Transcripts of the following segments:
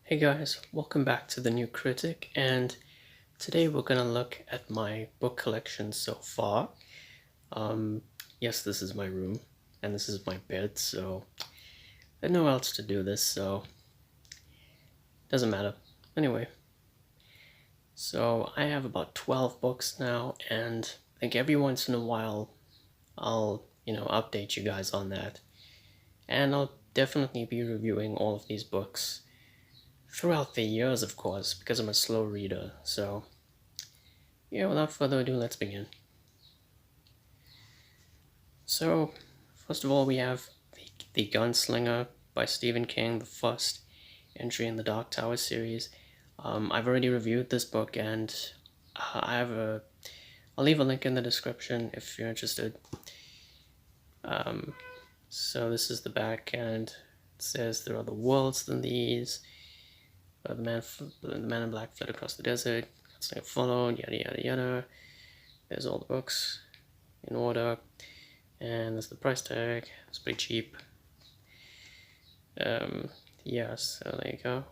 Hey guys, welcome back to The New Critic, and today we're gonna look at my book collection so far. Um, yes, this is my room, and this is my bed, so I had nowhere else to do this, so doesn't matter. Anyway, so I have about 12 books now, and I think every once in a while I'll, update you guys on that. And I'll definitely be reviewing all of these books throughout the years, of course, because I'm a slow reader, so yeah, without further ado, let's begin. So, first of all, we have the Gunslinger by Stephen King, the first entry in the Dark Tower series. I've already reviewed this book, and I'll leave a link in the description if you're interested. So this is the back, and it says there are other worlds than these. The man in black fled across the desert. Gunslinger followed. Yada yada yada. There's all the books in order. And there's the price tag. It's pretty cheap. Yeah, so there you go.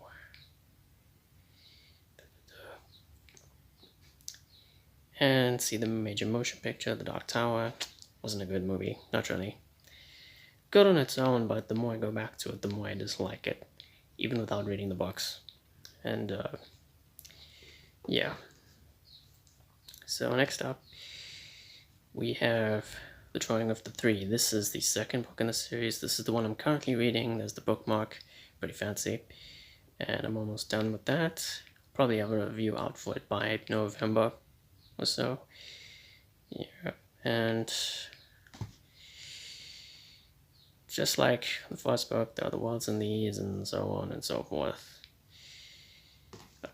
And see the major motion picture, The Dark Tower. Wasn't a good movie, not really. Good on its own, but the more I go back to it, the more I dislike it, even without reading the books. And yeah. So next up, we have The Drawing of the Three. This is the second book in the series. This is the one I'm currently reading. There's the bookmark, pretty fancy. And I'm almost done with that. Probably have a review out for it by November or so. Yeah, and just like the first book, there are the worlds and these, and so on and so forth.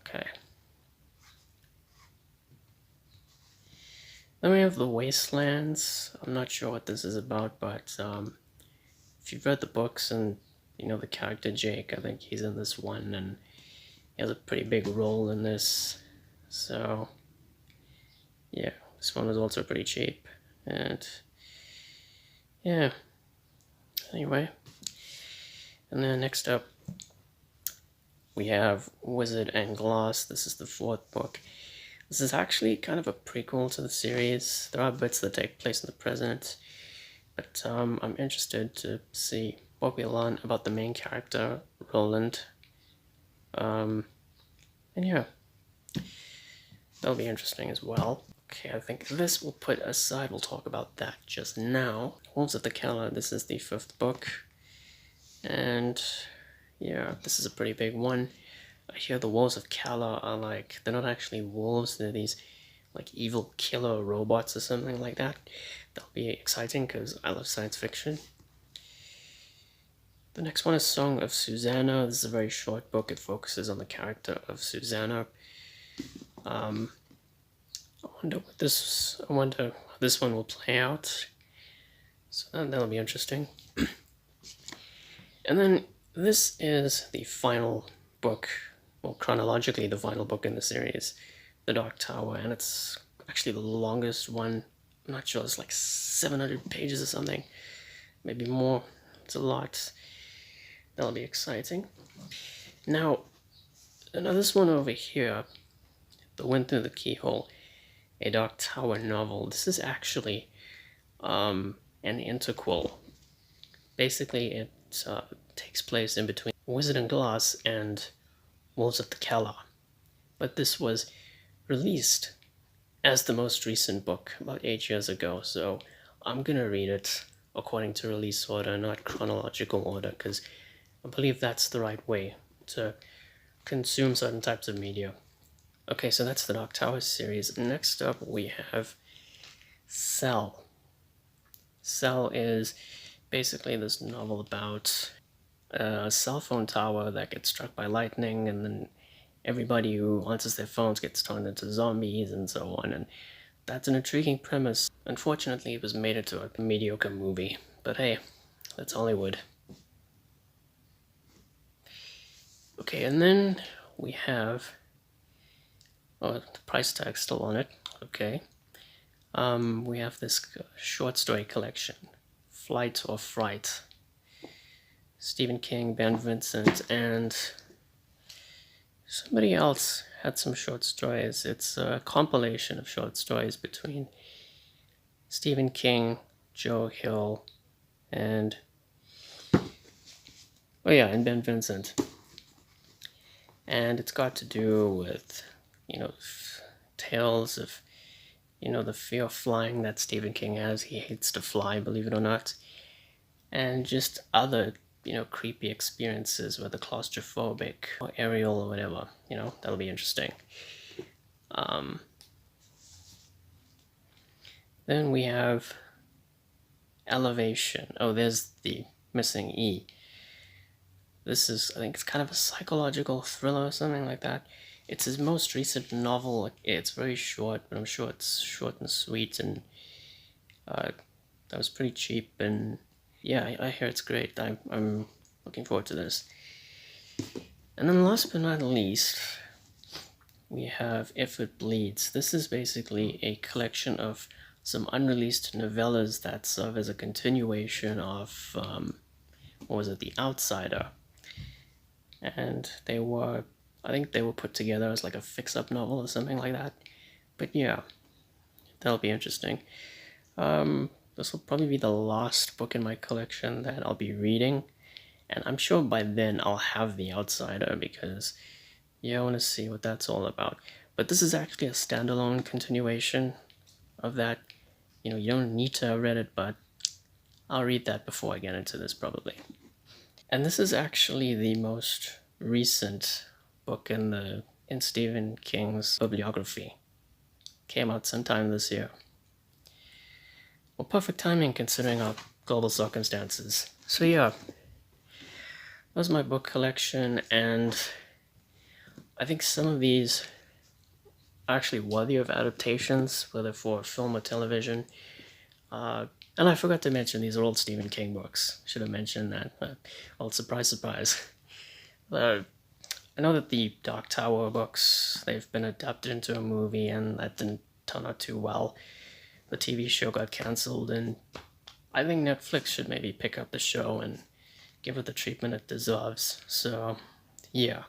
Okay. Then we have The Wastelands. I'm not sure what this is about, but if you've read the books and you know the character Jake, I think he's in this one, and he has a pretty big role in this. So, yeah, this one was also pretty cheap. And, yeah. Anyway. And then next up, we have Wizard and Glass. This is the fourth book. This is actually kind of a prequel to the series. There are bits that take place in the present, but I'm interested to see what we learn about the main character, Roland. And yeah, that'll be interesting as well. Okay, I think this we'll put aside. We'll talk about that just now. Wolves of the Keller. This is the fifth book, and yeah, this is a pretty big one. I hear the wolves of Kala are like, they're not actually wolves, they're these like evil killer robots or something like that. That'll be exciting because I love science fiction. The next one is Song of Susanna. This is a very short book. It focuses on the character of Susanna. I wonder how this one will play out. So that'll be interesting. And then this is the final book. Well, chronologically, the final book in the series, The Dark Tower, and it's actually the longest one. I'm not sure, it's like 700 pages or something, maybe more. It's a lot. That'll be exciting. Now this one over here, The Wind Through the Keyhole, a Dark Tower novel. This is actually an interquel. Basically, it takes place in between Wizard and Glass and Wolves of the Keller, but this was released as the most recent book about 8 years ago, so I'm gonna read it according to release order, not chronological order, because I believe that's the right way to consume certain types of media. Okay, so that's the Dark Tower series. Next up we have Cell. Cell is basically this novel about a cell phone tower that gets struck by lightning, and then everybody who answers their phones gets turned into zombies and so on, and that's an intriguing premise. Unfortunately, it was made into a mediocre movie, but hey, that's Hollywood. Okay, and then we have, oh, the price tag's still on it, okay. We have this short story collection, Flight or Fright. Stephen King, Ben Vincent, and somebody else had some short stories. It's a compilation of short stories between Stephen King, Joe Hill, and and Ben Vincent. And it's got to do with, tales of, the fear of flying that Stephen King has. He hates to fly, believe it or not. And just other, creepy experiences, whether claustrophobic or aerial or whatever. That'll be interesting. Then we have Elevation. Oh, there's the missing E. This is, I think it's kind of a psychological thriller or something like that. It's his most recent novel. It's very short, but I'm sure it's short and sweet, and that was pretty cheap, and yeah, I hear it's great. I'm looking forward to this. And then last but not least, we have If It Bleeds. This is basically a collection of some unreleased novellas that serve as a continuation of, The Outsider. And I think they were put together as like a fix-up novel or something like that. But yeah, that'll be interesting. This will probably be the last book in my collection that I'll be reading. And I'm sure by then I'll have The Outsider because, I want to see what that's all about. But this is actually a standalone continuation of that. You don't need to have read it, but I'll read that before I get into this probably. And this is actually the most recent book in Stephen King's bibliography. Came out sometime this year. Well, perfect timing considering our global circumstances. So yeah, that was my book collection, and I think some of these are actually worthy of adaptations, whether for film or television. And I forgot to mention, these are old Stephen King books. Should have mentioned that. Well, surprise, surprise. I know that the Dark Tower books, they've been adapted into a movie, and that didn't turn out too well. The TV show got cancelled, and I think Netflix should maybe pick up the show and give it the treatment it deserves. So, yeah.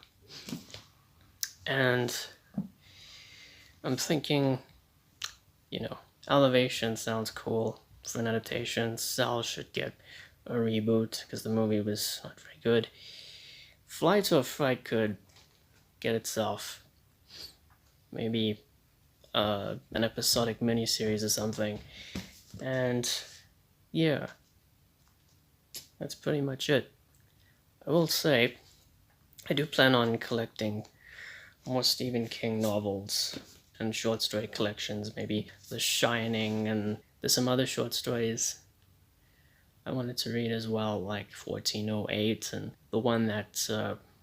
And I'm thinking, Elevation sounds cool for an adaptation. Cell should get a reboot because the movie was not very good. Fly to a Fright could get itself maybe an episodic miniseries or something. And yeah, that's pretty much it. I will say, I do plan on collecting more Stephen King novels and short story collections, maybe The Shining, and there's some other short stories I wanted to read as well, like 1408, and the one that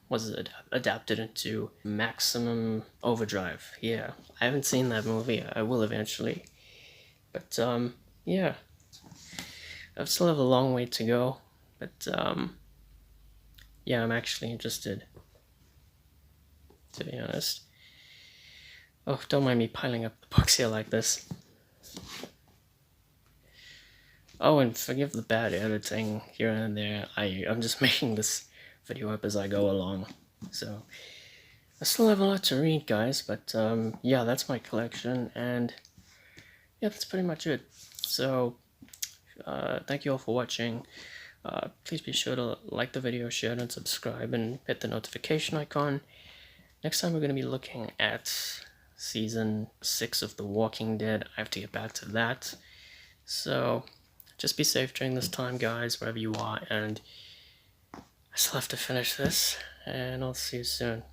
was adapted into Maximum Overdrive. Yeah, I haven't seen that movie. I will eventually. But yeah, I still have a long way to go. But yeah, I'm actually interested, to be honest. Oh, don't mind me piling up the books here like this. Oh, and forgive the bad editing here and there. I'm just making this video up as I go along. So, I still have a lot to read, guys, but yeah, that's my collection, and yeah, that's pretty much it. So, thank you all for watching. Please be sure to like the video, share it, and subscribe, and hit the notification icon. Next time we're going to be looking at Season 6 of The Walking Dead. I have to get back to that. So, just be safe during this time, guys, wherever you are, and I still have to finish this, and I'll see you soon.